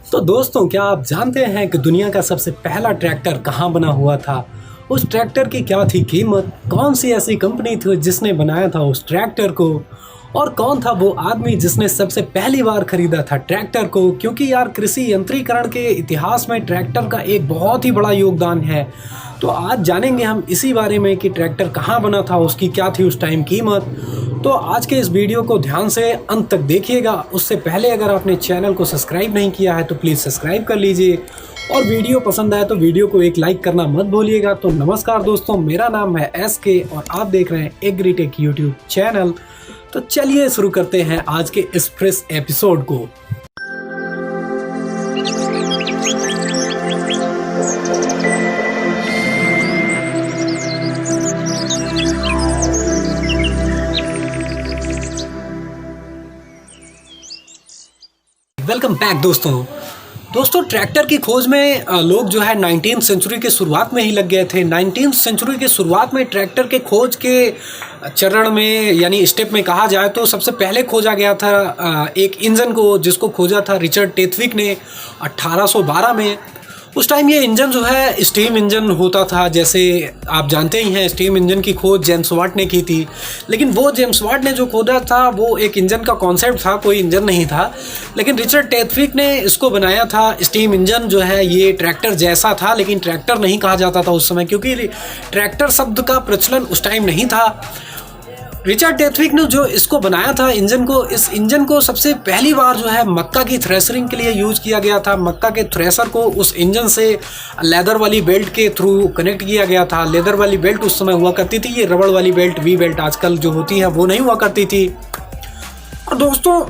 तो दोस्तों, क्या आप जानते हैं कि दुनिया का सबसे पहला ट्रैक्टर कहाँ बना हुआ था? उस ट्रैक्टर की क्या थी कीमत? कौन सी ऐसी कंपनी थी जिसने बनाया था उस ट्रैक्टर को? और कौन था वो आदमी जिसने सबसे पहली बार खरीदा था ट्रैक्टर को? क्योंकि यार, कृषि यंत्रीकरण के इतिहास में ट्रैक्टर का एक बहुत ही बड़ा योगदान है। तो आज जानेंगे हम इसी बारे में कि ट्रैक्टर कहाँ बना था, उसकी क्या थी उस टाइम कीमत। तो आज के इस वीडियो को ध्यान से अंत तक देखिएगा। उससे पहले अगर आपने चैनल को सब्सक्राइब नहीं किया है तो प्लीज़ सब्सक्राइब कर लीजिए, और वीडियो पसंद आए तो वीडियो को एक लाइक करना मत भूलिएगा। तो नमस्कार दोस्तों, मेरा नाम है SK और आप देख रहे हैं एग्रीटेक यूट्यूब चैनल। तो चलिए शुरू करते हैं आज के इस फ्रेश एपिसोड को। वेलकम बैक दोस्तों, ट्रैक्टर की खोज में लोग जो है 19वीं सेंचुरी के शुरुआत में ही लग गए थे। 19वीं सेंचुरी के शुरुआत में ट्रैक्टर के खोज के चरण में यानी स्टेप में कहा जाए तो सबसे पहले खोजा गया था एक इंजन को, जिसको खोजा था रिचर्ड टेथविक ने 1812 में। उस टाइम ये इंजन जो है स्टीम इंजन होता था। जैसे आप जानते ही हैं, स्टीम इंजन की खोज जेम्स वाट ने की थी, लेकिन वो जेम्स वाट ने जो खोजा था वो एक इंजन का कॉन्सेप्ट था, कोई इंजन नहीं था। लेकिन रिचर्ड टेथविक ने इसको बनाया था। स्टीम इंजन जो है ये ट्रैक्टर जैसा था, लेकिन ट्रैक्टर नहीं कहा जाता था उस समय, क्योंकि ट्रैक्टर शब्द का प्रचलन उस टाइम नहीं था। रिचर्ड टेथविक ने जो इसको बनाया था इंजन को, इस इंजन को सबसे पहली बार जो है मक्का की थ्रेशरिंग के लिए यूज किया गया था। मक्का के थ्रेशर को उस इंजन से लेदर वाली बेल्ट के थ्रू कनेक्ट किया गया था। लेदर वाली बेल्ट उस समय हुआ करती थी, ये रबड़ वाली बेल्ट, वी बेल्ट आजकल जो होती है वो नहीं हुआ करती थी। और दोस्तों,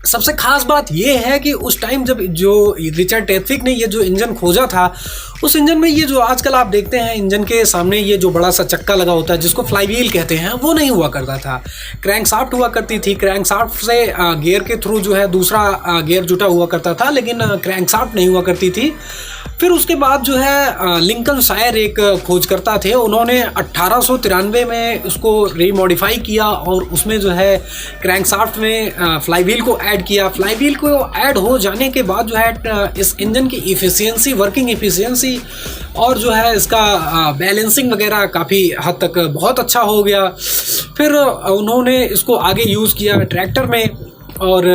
सबसे खास बात यह है कि उस टाइम जब जो रिचर्ड टेथविक ने ये जो इंजन खोजा था, उस इंजन में ये जो आजकल आप देखते हैं इंजन के सामने ये जो बड़ा सा चक्का लगा होता है जिसको फ्लाई व्हील कहते हैं, वो नहीं हुआ करता था। क्रैंकशाफ्ट हुआ करती थी। क्रैंकशाफ्ट से गियर के थ्रू जो है दूसरा गियर जुटा हुआ करता था, लेकिन क्रैंकशाफ्ट नहीं हुआ करती थी। फिर उसके बाद जो है लिंकन शायर एक खोजकर्ता थे, उन्होंने 1893 में उसको रीमॉडिफाई किया और उसमें जो है क्रैंकशाफ्ट में फ्लाई व्हील को ऐड किया। फ्लाई व्हील को ऐड हो जाने के बाद जो है इस इंजन की इफ़िशियंसी, वर्किंग इफ़िशियंसी और जो है इसका बैलेंसिंग वगैरह काफ़ी हद तक बहुत अच्छा हो गया। फिर उन्होंने इसको आगे यूज़ किया ट्रैक्टर में, और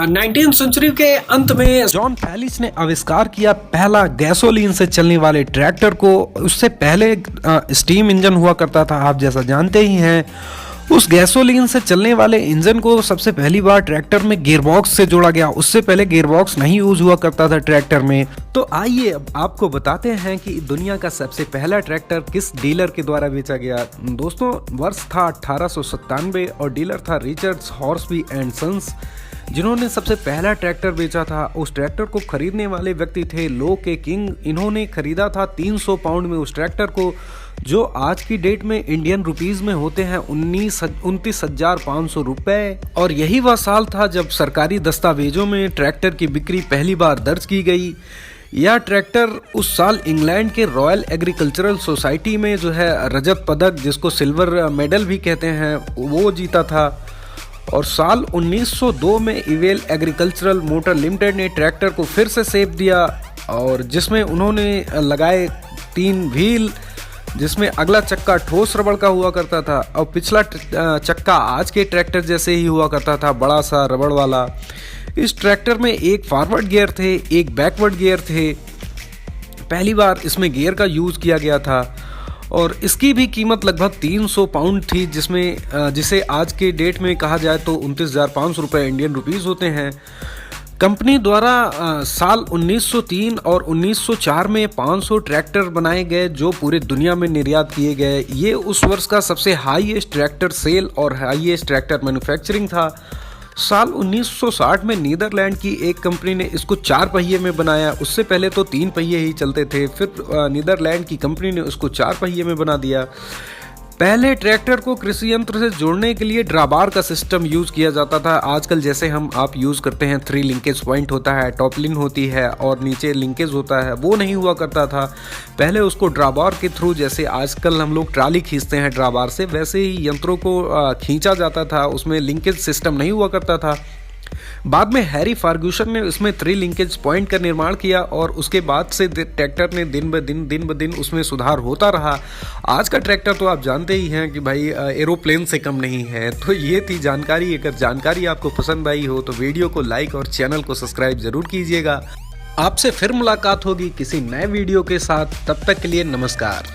19वीं सेंचुरी के अंत में जॉन फैलिस ने आविष्कार किया पहला गैसोलीन से चलने वाले ट्रैक्टर को। उससे पहले स्टीम इंजन हुआ करता था, आप जैसा जानते ही हैं। उस गैसोलीन से चलने वाले इंजन को सबसे पहली बार ट्रैक्टर में गियरबॉक्स से जोड़ा गया। उससे पहले गियरबॉक्स नहीं यूज हुआ करता था ट्रैक्टर में। तो आइए अब आपको बताते हैं कि दुनिया का सबसे पहला ट्रैक्टर किस डीलर के द्वारा बेचा गया। दोस्तों, वर्ष था 1897 और डीलर था रिचर्ड्स हॉर्सबी एंड सन्स, जिन्होंने सबसे पहला ट्रैक्टर बेचा था। उस ट्रैक्टर को खरीदने वाले व्यक्ति थे लो के किंग। इन्होंने खरीदा था 300 पाउंड में उस ट्रैक्टर को, जो आज की डेट में इंडियन रुपीस में होते हैं 29,500 रुपए। और यही वह साल था जब सरकारी दस्तावेजों में ट्रैक्टर की बिक्री पहली बार दर्ज की गई। यह ट्रैक्टर उस साल इंग्लैंड के रॉयल एग्रीकल्चरल सोसाइटी में जो है रजत पदक, जिसको सिल्वर मेडल भी कहते हैं, वो जीता था। और साल 1902 में इवेल एग्रीकल्चरल मोटर लिमिटेड ने ट्रैक्टर को फिर से शेप दिया, और जिसमें उन्होंने लगाए 3 व्हील, जिसमें अगला चक्का ठोस रबड़ का हुआ करता था और पिछला चक्का आज के ट्रैक्टर जैसे ही हुआ करता था, बड़ा सा रबड़ वाला। इस ट्रैक्टर में एक फॉरवर्ड गियर थे, एक बैकवर्ड गियर थे। पहली बार इसमें गियर का यूज किया गया था और इसकी भी कीमत लगभग 300 पाउंड थी, जिसे आज के डेट में कहा जाए तो 29,500 रुपये इंडियन रुपीस होते हैं। कंपनी द्वारा साल 1903 और 1904 में 500 ट्रैक्टर बनाए गए, जो पूरे दुनिया में निर्यात किए गए। ये उस वर्ष का सबसे हाईएस्ट ट्रैक्टर सेल और हाईएस्ट ट्रैक्टर मैन्युफैक्चरिंग था। साल 1960 में नीदरलैंड की एक कंपनी ने इसको 4 पहिए में बनाया। उससे पहले तो 3 पहिए ही चलते थे, फिर नीदरलैंड की कंपनी ने उसको 4 पहिए में बना दिया। पहले ट्रैक्टर को कृषि यंत्र से जोड़ने के लिए ड्राबार का सिस्टम यूज किया जाता था। आजकल जैसे आप यूज करते हैं 3 लिंकेज पॉइंट होता है, टॉपलिन होती है और नीचे लिंकेज होता है, वो नहीं हुआ करता था। पहले उसको ड्राबार के थ्रू, जैसे आजकल हम लोग ट्राली खींचते हैं ड्राबार से, वैसे ही यंत्रों को खींचा जाता था। उसमें लिंकेज सिस्टम नहीं हुआ करता था। बाद में हैरी फर्ग्यूसन ने इसमें 3 लिंकेज पॉइंट का निर्माण किया और उसके बाद से ट्रैक्टर ने दिन ब दिन उसमें सुधार होता रहा। आज का ट्रैक्टर तो आप जानते ही हैं कि भाई एरोप्लेन से कम नहीं है। तो ये थी जानकारी। अगर जानकारी आपको पसंद आई हो तो वीडियो को लाइक और चैनल को सब्सक्राइब जरूर कीजिएगा। आपसे फिर मुलाकात होगी किसी नए वीडियो के साथ। तब तक के लिए नमस्कार।